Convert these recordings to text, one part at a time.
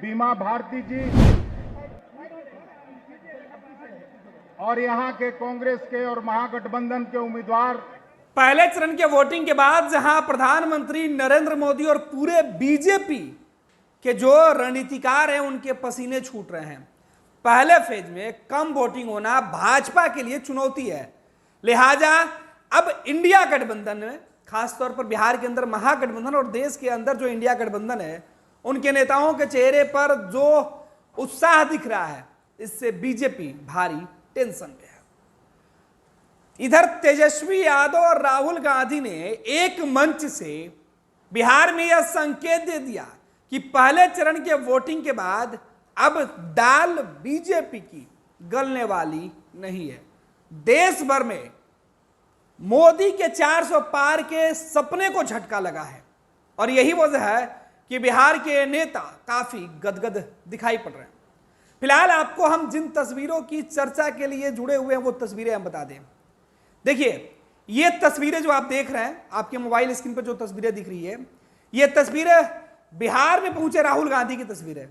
बीमा भारती जी और यहाँ के कांग्रेस के और महागठबंधन के उम्मीदवार पहले चरण के वोटिंग के बाद जहां प्रधानमंत्री नरेंद्र मोदी और पूरे बीजेपी के जो रणनीतिकार हैं उनके पसीने छूट रहे हैं। पहले फेज में कम वोटिंग होना भाजपा के लिए चुनौती है, लिहाजा अब इंडिया गठबंधन में, खासतौर पर बिहार के अंदर महागठबंधन और देश के अंदर जो इंडिया गठबंधन है, उनके नेताओं के चेहरे पर जो उत्साह दिख रहा है, इससे बीजेपी भारी टेंशन में है। इधर तेजस्वी यादव और राहुल गांधी ने एक मंच से बिहार में यह संकेत दे दिया कि पहले चरण के वोटिंग के बाद अब दाल बीजेपी की गलने वाली नहीं है। देश भर में मोदी के 400 पार के सपने को झटका लगा है और यही वजह है कि बिहार के नेता काफी गदगद दिखाई पड़ रहे हैं। फिलहाल आपको हम जिन तस्वीरों की चर्चा के लिए जुड़े हुए हैं वो तस्वीरें हम बता दें। देखिए, ये तस्वीरें जो आप देख रहे हैं, आपके मोबाइल स्क्रीन पर जो तस्वीरें दिख रही है, ये तस्वीरें बिहार में पहुंचे राहुल गांधी की तस्वीरें।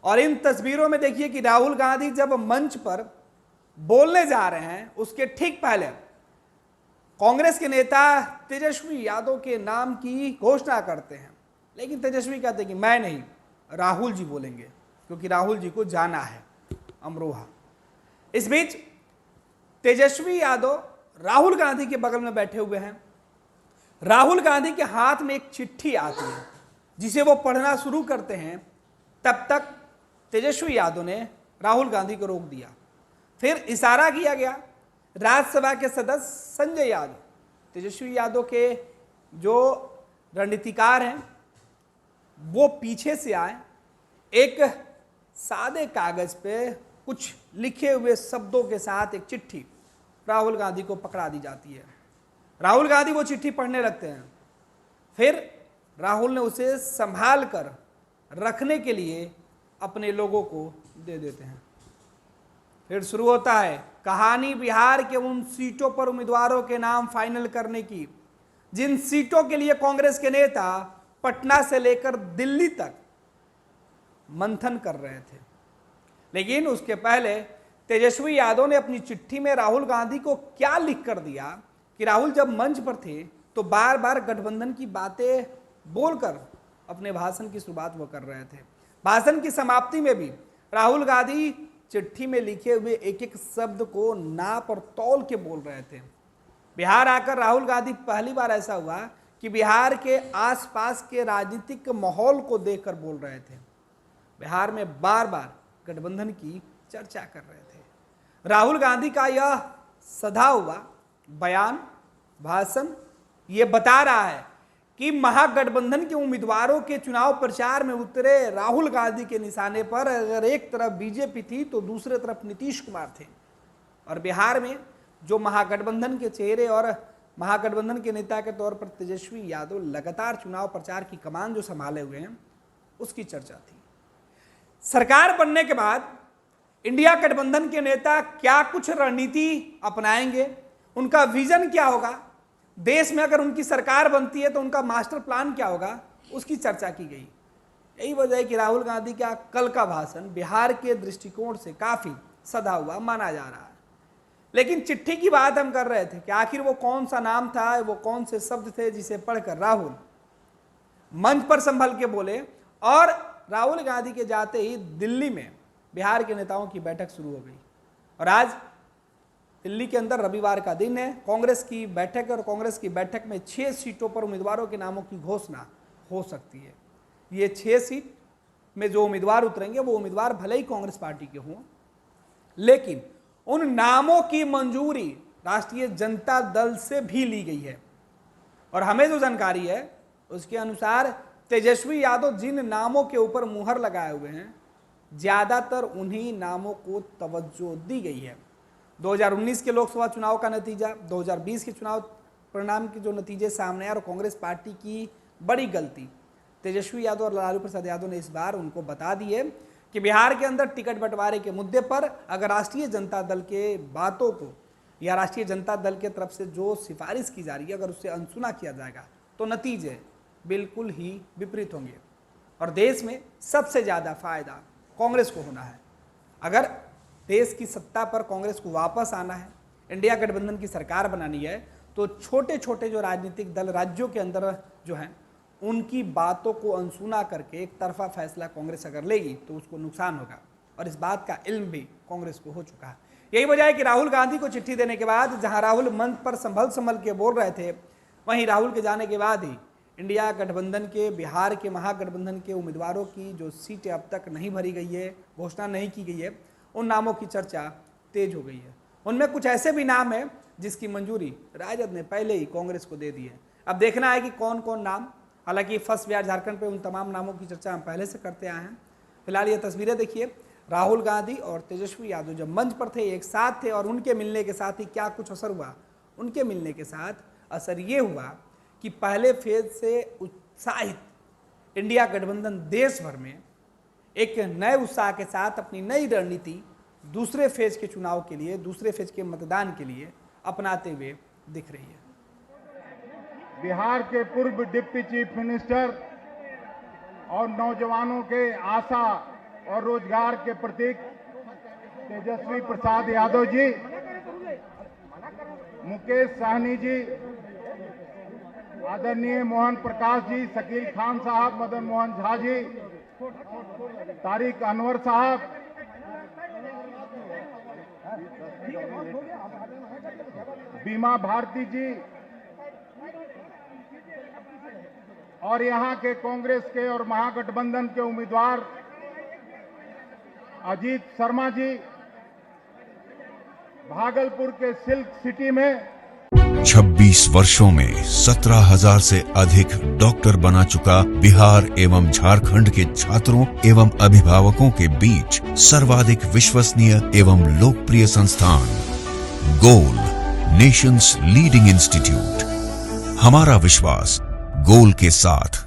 और इन तस्वीरों में देखिए कि राहुल गांधी जब मंच पर बोलने जा रहे हैं, उसके ठीक पहले कांग्रेस के नेता तेजस्वी यादव के नाम की घोषणा करते हैं, लेकिन तेजस्वी कहते हैं कि मैं नहीं, राहुल जी बोलेंगे, क्योंकि राहुल जी को जाना है अमरोहा। इस बीच तेजस्वी यादव राहुल गांधी के बगल में बैठे हुए हैं। राहुल गांधी के हाथ में एक चिट्ठी आती है, जिसे वो पढ़ना शुरू करते हैं। तब तक तेजस्वी यादव ने राहुल गांधी को रोक दिया। फिर इशारा किया गया। राज्यसभा के सदस्य संजय यादव, तेजस्वी यादव के जो रणनीतिकार हैं, वो पीछे से आए। एक सादे कागज पे कुछ लिखे हुए शब्दों के साथ एक चिट्ठी राहुल गांधी को पकड़ा दी जाती है। राहुल गांधी वो चिट्ठी पढ़ने लगते हैं। फिर राहुल ने उसे संभाल कर रखने के लिए अपने लोगों को दे देते हैं। फिर शुरू होता है कहानी बिहार के उन सीटों पर उम्मीदवारों के नाम फाइनल करने की, जिन सीटों के लिए कांग्रेस के नेता पटना से लेकर दिल्ली तक मंथन कर रहे थे। लेकिन उसके पहले तेजस्वी यादव ने अपनी चिट्ठी में राहुल गांधी को क्या लिख कर दिया कि राहुल जब मंच पर थे तो बार बार गठबंधन की बातें बोलकर अपने भाषण की शुरुआत वो कर रहे थे। भाषण की समाप्ति में भी राहुल गांधी चिट्ठी में लिखे हुए एक एक शब्द को नाप और तौल के बोल रहे थे। बिहार आकर राहुल गांधी पहली बार ऐसा हुआ कि बिहार के आसपास के राजनीतिक माहौल को देखकर बोल रहे थे। बिहार में बार बार गठबंधन की चर्चा कर रहे थे। राहुल गांधी का यह सधा हुआ बयान, भाषण, ये बता रहा है कि महागठबंधन के उम्मीदवारों के चुनाव प्रचार में उतरे राहुल गांधी के निशाने पर अगर एक तरफ बीजेपी थी तो दूसरे तरफ नीतीश कुमार थे। और बिहार में जो महागठबंधन के चेहरे और महागठबंधन के नेता के तौर पर तेजस्वी यादव लगातार चुनाव प्रचार की कमान जो संभाले हुए हैं, उसकी चर्चा थी। सरकार बनने के बाद इंडिया गठबंधन के नेता क्या कुछ रणनीति अपनाएंगे, उनका विजन क्या होगा, देश में अगर उनकी सरकार बनती है तो उनका मास्टर प्लान क्या होगा, उसकी चर्चा की गई। यही वजह है कि राहुल गांधी का कल का भाषण बिहार के दृष्टिकोण से काफी सधा हुआ माना जा रहा है। लेकिन चिट्ठी की बात हम कर रहे थे कि आखिर वो कौन सा नाम था, वो कौन से शब्द थे जिसे पढ़कर राहुल मंच पर संभल के बोले। और राहुल गांधी के जाते ही दिल्ली में बिहार के नेताओं की बैठक शुरू हो गई। और आज दिल्ली के अंदर रविवार का दिन है, कांग्रेस की बैठक, और कांग्रेस की बैठक में 6 सीटों पर उम्मीदवारों के नामों की घोषणा हो सकती है। ये 6 सीट में जो उम्मीदवार उतरेंगे वो उम्मीदवार भले ही कांग्रेस पार्टी के हों, लेकिन उन नामों की मंजूरी राष्ट्रीय जनता दल से भी ली गई है। और हमें जो जानकारी है उसके अनुसार तेजस्वी यादव जिन नामों के ऊपर मुहर लगाए हुए हैं, ज्यादातर उन्हीं नामों को तवज्जो दी गई है। 2019 के लोकसभा चुनाव का नतीजा, 2020 के चुनाव परिणाम के जो नतीजे सामने आए और कांग्रेस पार्टी की बड़ी गलती, तेजस्वी यादव और लालू प्रसाद यादव ने इस बार उनको बता दी है कि बिहार के अंदर टिकट बंटवारे के मुद्दे पर अगर राष्ट्रीय जनता दल के बातों को या राष्ट्रीय जनता दल के तरफ से जो सिफारिश की जा रही है अगर उससे अनसुना किया जाएगा तो नतीजे बिल्कुल ही विपरीत होंगे। और देश में सबसे ज़्यादा फायदा कांग्रेस को होना है। अगर देश की सत्ता पर कांग्रेस को वापस आना है, इंडिया गठबंधन की सरकार बनानी है, तो छोटे छोटे जो राजनीतिक दल राज्यों के अंदर जो हैं उनकी बातों को अनसुना करके एक तरफा फैसला कांग्रेस अगर लेगी तो उसको नुकसान होगा, और इस बात का इल्म भी कांग्रेस को हो चुका है। यही वजह है कि राहुल गांधी को चिट्ठी देने के बाद जहां राहुल मंच पर संभल के बोल रहे थे, वहीं राहुल के जाने के बाद ही इंडिया गठबंधन के, बिहार के महागठबंधन के उम्मीदवारों की जो सीटें अब तक नहीं भरी गई है, घोषणा नहीं की गई है, उन नामों की चर्चा तेज हो गई है। उनमें कुछ ऐसे भी नाम हैं जिसकी मंजूरी राजद ने पहले ही कांग्रेस को दे दी है। अब देखना है कि कौन कौन नाम, हालांकि फर्स्ट बिहार झारखंड पे उन तमाम नामों की चर्चा हम पहले से करते आए हैं। फिलहाल ये तस्वीरें देखिए, राहुल गांधी और तेजस्वी यादव जब मंच पर थे, एक साथ थे, और उनके मिलने के साथ ही क्या कुछ असर हुआ। उनके मिलने के साथ असर ये हुआ कि पहले फेज से उत्साहित इंडिया गठबंधन देश भर में एक नए उत्साह के साथ अपनी नई रणनीति दूसरे फेज के चुनाव के लिए, दूसरे फेज के मतदान के लिए अपनाते हुए दिख रही है। बिहार के पूर्व डिप्टी चीफ मिनिस्टर और नौजवानों के आशा और रोजगार के प्रतीक तेजस्वी प्रसाद यादव जी, मुकेश साहनी जी, आदरणीय मोहन प्रकाश जी, शकील खान साहब, मदन मोहन झा जी, तारिक अनवर साहब, बीमा भारती जी, और यहां के कांग्रेस के और महागठबंधन के उम्मीदवार अजीत शर्मा जी, भागलपुर के सिल्क सिटी में 26 वर्षों में 17,000 से अधिक डॉक्टर बना चुका बिहार एवं झारखंड के छात्रों एवं अभिभावकों के बीच सर्वाधिक विश्वसनीय एवं लोकप्रिय संस्थान गोल, नेशंस लीडिंग इंस्टीट्यूट। हमारा विश्वास गोल के साथ।